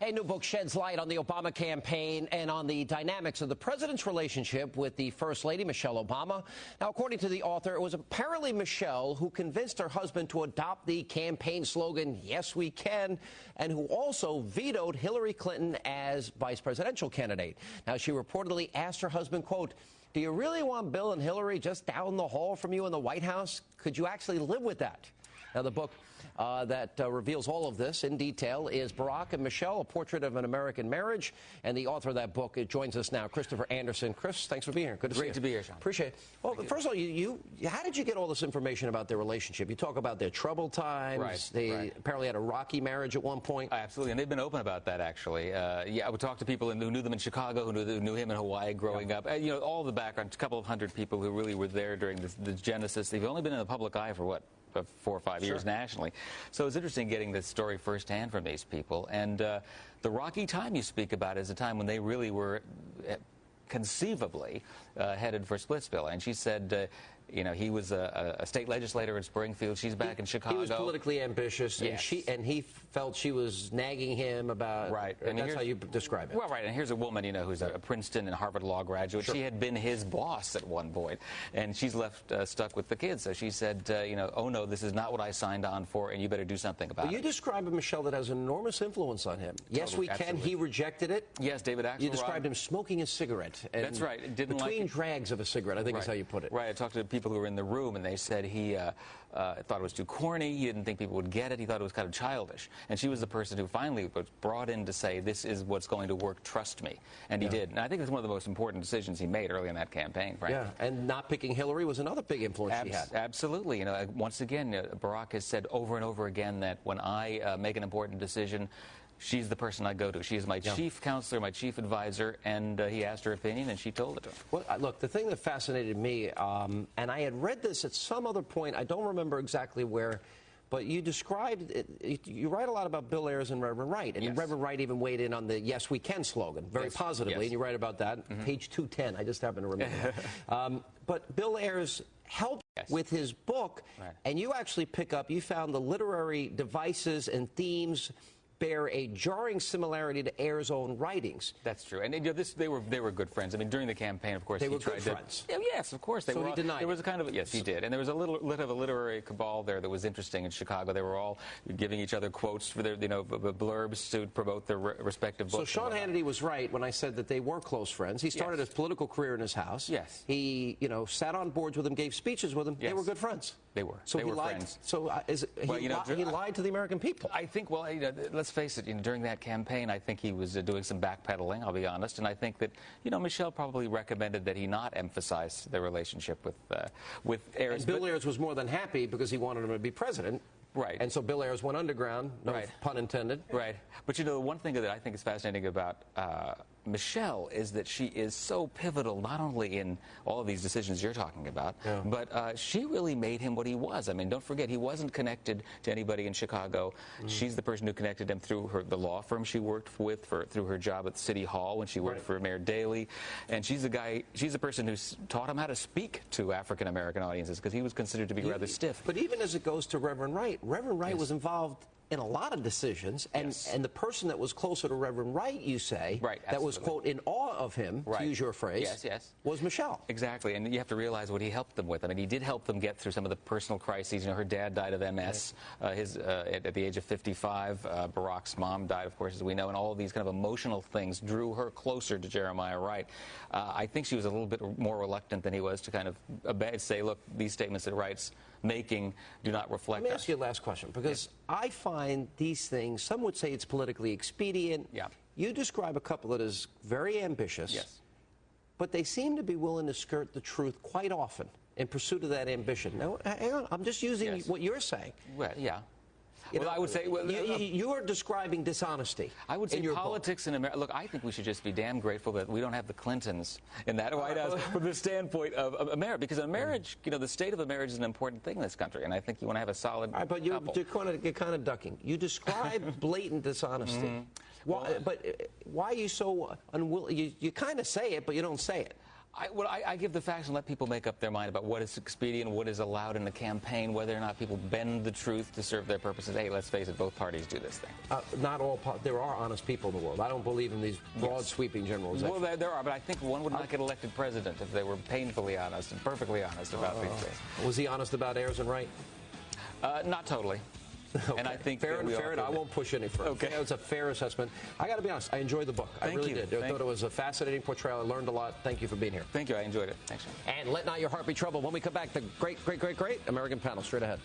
A new book sheds light on the Obama campaign and on the dynamics of the president's relationship with the First Lady, Michelle Obama. Now, according to the author, it was apparently Michelle who convinced her husband to adopt the campaign slogan, "Yes, we can," and who also vetoed Hillary Clinton as vice presidential candidate. Now, she reportedly asked her husband, quote, "Do you really want Bill and Hillary just down the hall from you in the White House? Could you actually live with that?" Now, the book that reveals all of this in detail is Barack and Michelle, A Portrait of an American Marriage. And the author of that book joins us now, Christopher Andersen. Chris, thanks for being here. Good to see you. Great to be here, Sean. Appreciate it. Well, first of all, how did you get all this information about their relationship? You talk about their troubled times. Right, they apparently had a rocky marriage at one point. Absolutely, and they've been open about that, actually. Yeah, I would talk to people who knew them in Chicago, who knew him in Hawaii growing up. You know, all the background, a couple of hundred people who really were there during the genesis. They've only been in the public eye for, what, 4 or 5 years nationally. So it's interesting getting this story firsthand from these people. And the rocky time you speak about is a time when they really were conceivably headed for Splitsville. And she said, you know, he was a state legislator in Springfield. She's back in Chicago. He was politically ambitious, yes. and he felt she was nagging him about. Right, and that's how you describe it. Well, right, and here's a woman, you know, who's a Princeton and Harvard Law graduate. Sure. She had been his boss at one point, and she's left stuck with the kids. So she said, you know, oh no, this is not what I signed on for, and you better do something about it. You describe a Michelle that has enormous influence on him. Yes, totally, we can. Absolutely. He rejected it. Yes, David Axelrod. You described him smoking a cigarette. And that's right. Didn't between like drags of a cigarette, I think is how you put it. Right. I talked to people who were in the room, and they said he thought it was too corny. He didn't think people would get it. He thought it was kind of childish. And she was the person who finally was brought in to say, this is what's going to work, trust me. And he did. And I think it's one of the most important decisions he made early in that campaign, frankly. Yeah, and not picking Hillary was another big influence she had. Absolutely. You know, once again, Barack has said over and over again that when I make an important decision, she's the person I go to. She is my chief counselor, my chief advisor, and he asked her opinion, and she told it to him. Well, look, the thing that fascinated me, and I had read this at some other point, I don't remember exactly where, but you described it, you write a lot about Bill Ayers and Reverend Wright, and Reverend Wright even weighed in on the "Yes, we can" slogan very positively, and you write about that, page 210, I just happen to remember. But Bill Ayers helped with his book, and you actually you found the literary devices and themes bear a jarring similarity to Ayers' own writings. That's true, and you know, they were good friends. I mean, during the campaign, of course, they were good friends. Yes, of course, they were. He denied. There was a kind of he did, and there was a little bit of a literary cabal there that was interesting in Chicago. They were all giving each other quotes for their blurbs to promote their respective books. So Sean Hannity was right when I said that they were close friends. He started his political career in his house. Yes. He sat on boards with him, gave speeches with him. Yes. They were good friends. They were. So they were lied, friends. So he lied to the American people. I think. Well, let's face it. During that campaign, I think he was doing some backpedaling. I'll be honest, and I think that Michelle probably recommended that he not emphasize their relationship with Ayers. And Bill Ayers was more than happy because he wanted him to be president. Right. And so Bill Ayers went underground, no pun intended. Right. But one thing that I think is fascinating about Michelle is that she is so pivotal, not only in all of these decisions you're talking about, but she really made him what he was. I mean, don't forget, he wasn't connected to anybody in Chicago. She's the person who connected him through the law firm she worked with, through her job at City Hall when she worked for Mayor Daley. And she's the person who taught him how to speak to African-American audiences, because he was considered to be rather stiff. But even as it goes to Reverend Wright was involved in a lot of decisions, and the person that was closer to Reverend Wright, you say, that was, quote, in awe of him, to use your phrase, was Michelle. Exactly, and you have to realize what he helped them with. I mean, he did help them get through some of the personal crises. Her dad died of MS at the age of 55. Barack's mom died, of course, as we know, and all of these kind of emotional things drew her closer to Jeremiah Wright. I think she was a little bit more reluctant than he was to kind of say, look, these statements that Wright's making do not reflect Let me ask you a last question, because I find these things, some would say it's politically expedient. You describe a couple that is very ambitious, but they seem to be willing to skirt the truth quite often in pursuit of that ambition. Now, hang on, I'm just using what you're saying. Well, well, I would say you are describing dishonesty. I would say politics in America. Look, I think we should just be damn grateful that we don't have the Clintons in that White House from the standpoint of a marriage, because a marriage, the state of a marriage is an important thing in this country, and I think you want to have a solid. All right, but you're kind of ducking. You describe blatant dishonesty. Why, but why are you so unwilling? You kind of say it, but you don't say it. I give the facts and let people make up their mind about what is expedient, what is allowed in the campaign, whether or not people bend the truth to serve their purposes. Hey, let's face it, both parties do this thing. Not all. There are honest people in the world. I don't believe in these broad, sweeping generalizations. Well, there are, but I think one would not get elected president if they were painfully honest and perfectly honest about these things. Was he honest about Ayers and Wright? Not totally. Okay. And I think fair and fair, and I won't push any further. Okay. It was a fair assessment. I got to be honest, I enjoyed the book. I really did. I thought it was a fascinating portrayal. I learned a lot. Thank you for being here. Thank you. I enjoyed it. Thanks. And let not your heart be troubled. When we come back, the great American panel straight ahead.